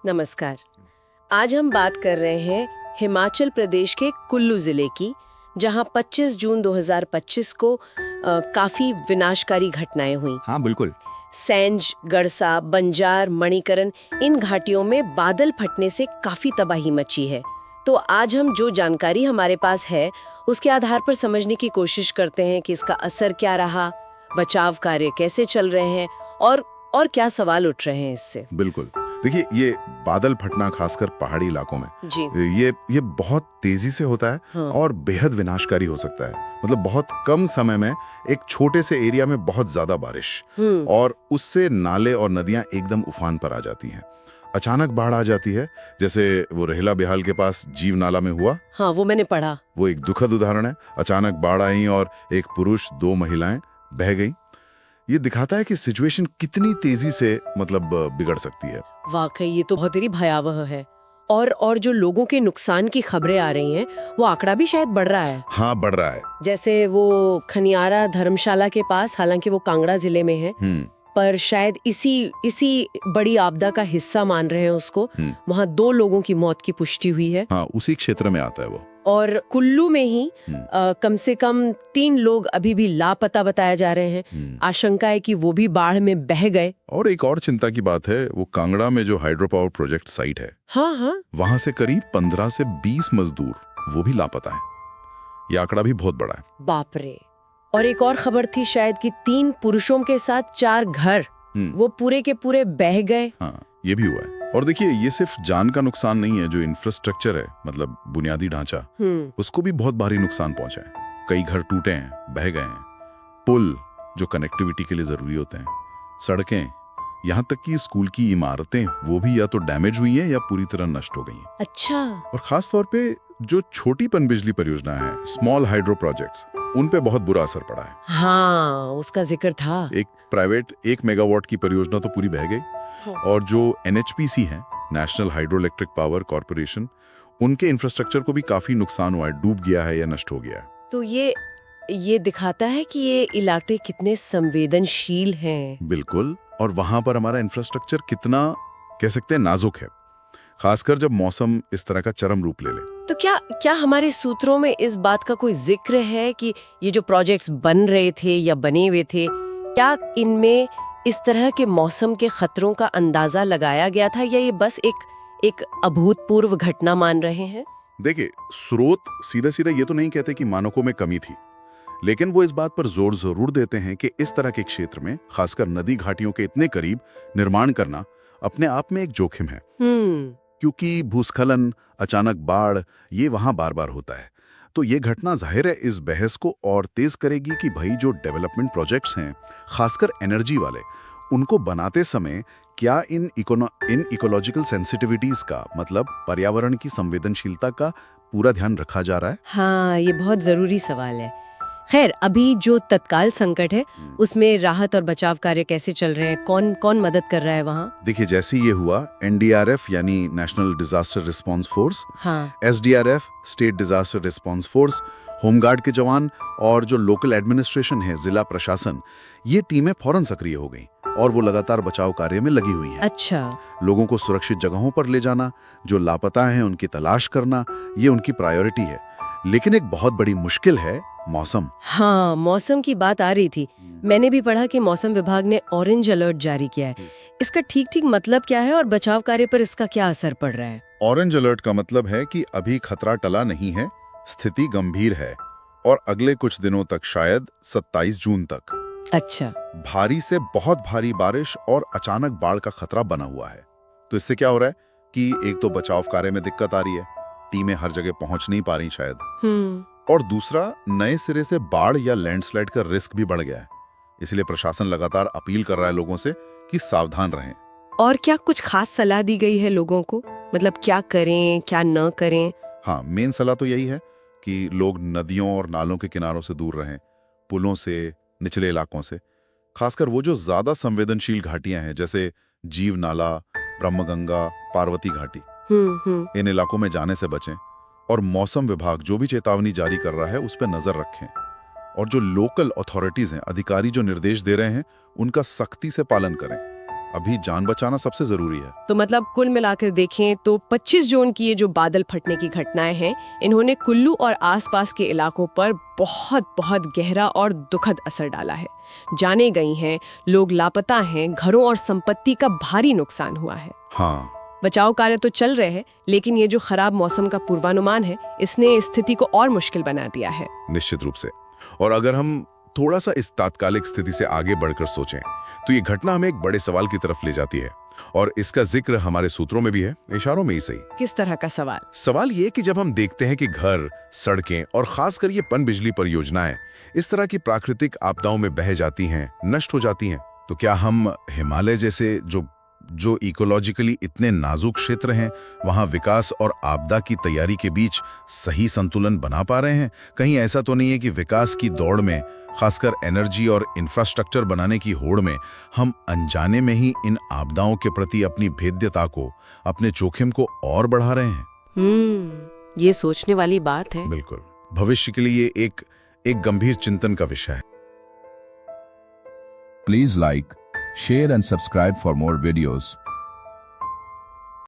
नमस्कार। आज हम बात कर रहे हैं हिमाचल प्रदेश के कुल्लू जिले की, जहां 25 जून 2025 को काफी विनाशकारी घटनाएं हुई। हाँ बिल्कुल। सैंज, गड़सा, बंजार, मणिकरण, इन घाटियों में बादल फटने से काफी तबाही मची है। तो आज हम जो जानकारी हमारे पास है उसके आधार पर समझने की कोशिश करते हैं कि इसका असर क्या रहा, बचाव कार्य कैसे चल रहे हैं और क्या सवाल उठ रहे हैं इससे। बिल्कुल। देखिए, ये बादल फटना खासकर पहाड़ी इलाकों में जी। ये बहुत तेजी से होता है। हाँ। और बेहद विनाशकारी हो सकता है। मतलब बहुत कम समय में एक छोटे से एरिया में बहुत ज्यादा बारिश और उससे नाले और नदियां एकदम उफान पर आ जाती हैं। अचानक बाढ़ आ जाती है, जैसे वो रेहला बिहाल के पास जीव नाला में हुआ। हाँ, वो मैंने पढ़ा। वो एक दुखद उदाहरण है। अचानक बाढ़ आई और एक पुरुष, 2 महिलाएं बह गई। ये दिखाता है कि सिचुएशन कितनी तेजी से बिगड़ सकती है। वाकई ये तो बहुत ही भयावह है। और जो लोगों के नुकसान की खबरें आ रही हैं, वो आंकड़ा भी शायद बढ़ रहा है। हाँ, बढ़ रहा है। जैसे वो खनियारा धर्मशाला के पास, हालांकि वो कांगड़ा जिले में है, पर शायद इसी बड़ी आपदा का हिस्सा मान रहे हैं उसको। वहाँ 2 लोगों की मौत की पुष्टि हुई है। हाँ, उसी क्षेत्र में आता है वो। और कुल्लू में ही कम से कम 3 लोग अभी भी लापता बताए जा रहे हैं। आशंका है कि वो भी बाढ़ में बह गए। और एक और चिंता की बात है, वो कांगड़ा में जो हाइड्रो पावर प्रोजेक्ट साइट है, हाँ, वहां से करीब 15 से 20 मजदूर वो भी लापता है। ये आंकड़ा भी बहुत बड़ा है। बाप रे। और एक और खबर थी शायद कि 3 पुरुषों के साथ 4 घर वो पूरे के पूरे बह गए। हाँ, ये भी हुआ है। और देखिए, ये सिर्फ जान का नुकसान नहीं है, जो इंफ्रास्ट्रक्चर है, मतलब बुनियादी ढांचा, उसको भी बहुत भारी नुकसान पहुंचा है। कई घर टूटे हैं, बह गए हैं। पुल जो कनेक्टिविटी के लिए जरूरी होते हैं, सड़कें, यहाँ तक कि स्कूल की इमारतें, वो भी या तो डैमेज हुई हैं या पूरी तरह नष्ट हो गई हैं। अच्छा। और खास तौर पे जो छोटी पनबिजली परियोजना है, स्मॉल हाइड्रो प्रोजेक्ट्स, उन पे बहुत बुरा असर पड़ा है। हाँ, उसका जिक्र था। एक प्राइवेट 1 मेगावाट की परियोजना तो पूरी बह गई। और जो NHPC है, national hydro electric power corporation, उनके इंफ्रास्ट्रक्चर को भी काफी नुकसान हुआ है, डूब गया है या नष्ट हो गया है। तो ये दिखाता है कि ये इलाके कितने संवेदनशील हैं। बिल्कुल। और वहां पर हमारा इंफ्रास्ट्रक्चर कितना, कह सकते हैं, नाजुक है, खासकर जब मौसम इस तरह का चरम रूप ले ले। तो क्या हमारे सूत्रों में इस बात का कोई जिक्र है कि ये जो प्रोजेक्ट्स बन रहे थे या बने हुए थे, क्या इनमें इस तरह के मौसम के खतरों का अंदाजा लगाया गया था, या ये बस एक अभूतपूर्व घटना मान रहे हैं? देखिए, स्रोत सीधे सीधे ये तो नहीं कहते कि मानकों में कमी थी, लेकिन वो इस बात पर जोर जरूर देते हैं कि इस तरह के क्षेत्र में, खासकर नदी घाटियों के इतने करीब निर्माण करना अपने आप में एक जोखिम है। क्योंकि भूस्खलन, अचानक बाढ़, ये वहां बार बार होता है। तो ये घटना जाहिर है इस बहस को और तेज करेगी कि भाई, जो डेवलपमेंट प्रोजेक्ट्स हैं, खासकर एनर्जी वाले, उनको बनाते समय क्या इन इकोलॉजिकल सेंसिटिविटीज का, मतलब पर्यावरण की संवेदनशीलता का पूरा ध्यान रखा जा रहा है? हाँ, ये बहुत जरूरी सवाल है। खैर, अभी जो तत्काल संकट है, उसमें राहत और बचाव कार्य कैसे चल रहे हैं? कौन मदद कर रहा है वहाँ? देखिए, जैसे ये हुआ, NDRF यानी नेशनल डिजास्टर रिस्पांस फोर्स, हाँ। SDRF state disaster response force, home guard के जवान और जो लोकल एडमिनिस्ट्रेशन है, जिला प्रशासन, ये टीमें फौरन सक्रिय हो गई और वो लगातार बचाव कार्य में लगी हुई हैं। अच्छा। लोगों को सुरक्षित जगहों पर ले जाना, जो लापता हैं उनकी तलाश करना, ये उनकी प्रायोरिटी है। लेकिन एक बहुत बड़ी मुश्किल है मौसम। हाँ, मौसम की बात आ रही थी। मैंने भी पढ़ा कि मौसम विभाग ने ऑरेंज अलर्ट जारी किया है। इसका ठीक मतलब क्या है और बचाव कार्य पर इसका क्या असर पड़ रहा है? ऑरेंज अलर्ट का मतलब है कि अभी खतरा टला नहीं है, स्थिति गंभीर है और अगले कुछ दिनों तक, शायद 27 जून तक, अच्छा, भारी से बहुत भारी बारिश और अचानक बाढ़ का खतरा बना हुआ है। तो इससे क्या हो रहा है कि एक तो बचाव कार्य में दिक्कत आ रही है, टीमें हर जगह पहुंच नहीं पा रही शायद, और दूसरा, नए सिरे से बाढ़ या लैंडस्लाइड का रिस्क भी बढ़ गया है। इसलिए प्रशासन लगातार अपील कर रहा है लोगों से कि सावधान रहें। और क्या कुछ खास सलाह दी गई है लोगों को? मतलब क्या करें, क्या न करें? हाँ, मेन सलाह तो यही है कि लोग नदियों और नालों के किनारों से दूर रहें, पुलों से, निचले इलाकों से, खासकर वो जो ज्यादा संवेदनशील घाटियां हैं, जैसे जीव नाला, ब्रह्मगंगा, पार्वती घाटी, इन इलाकों में जाने से बचें। और मौसम विभाग जो भी चेतावनी जारी कर रहा है, उस पर नजर रखें। और जो लोकल अथॉरिटीज हैं, अधिकारी जो निर्देश दे रहे हैं, उनका सख्ती से पालन करें। अभी जान बचाना सबसे जरूरी है। तो मतलब कुल मिलाकर देखें तो 25 जून की ये जो बादल फटने की घटनाएं हैं, इन्होंने कुल्लू और आसपास के इलाकों पर बहुत बहुत गहरा और दुखद असर डाला है। जाने गई हैं, लोग लापता हैं, घरों और संपत्ति का भारी नुकसान हुआ है। हाँ, बचाव कार्य तो चल रहे हैं, लेकिन ये जो खराब मौसम का पूर्वानुमान है, इसने स्थिति को और मुश्किल बना दिया है। निश्चित रूप से। और अगर हम थोड़ा सा इस तात्कालिक स्थिति से आगे बढ़कर सोचें तो ये घटना हमें एक बड़े सवाल की तरफ ले जाती है, और इसका जिक्र हमारे सूत्रों में भी है, इशारों में ही सही। किस तरह का सवाल? सवाल ये कि जब हम देखते हैं कि घर, सड़कें और खासकर ये पनबिजली परियोजनाएं इस तरह की प्राकृतिक आपदाओं में बह जाती हैं, नष्ट हो जाती हैं, तो क्या हम हिमालय जैसे जो इकोलॉजिकली इतने नाजुक क्षेत्र हैं, वहां विकास और आपदा की तैयारी के बीच सही संतुलन बना पा रहे हैं? कहीं ऐसा तो नहीं है कि विकास की दौड़ में, खासकर एनर्जी और इंफ्रास्ट्रक्चर बनाने की होड़ में, हम अनजाने में ही इन आपदाओं के प्रति अपनी भेद्यता को, अपने जोखिम को और बढ़ा रहे हैं? ये सोचने वाली बात है। बिल्कुल। भविष्य के लिए एक गंभीर चिंतन का विषय है। Please like, share and subscribe for more videos.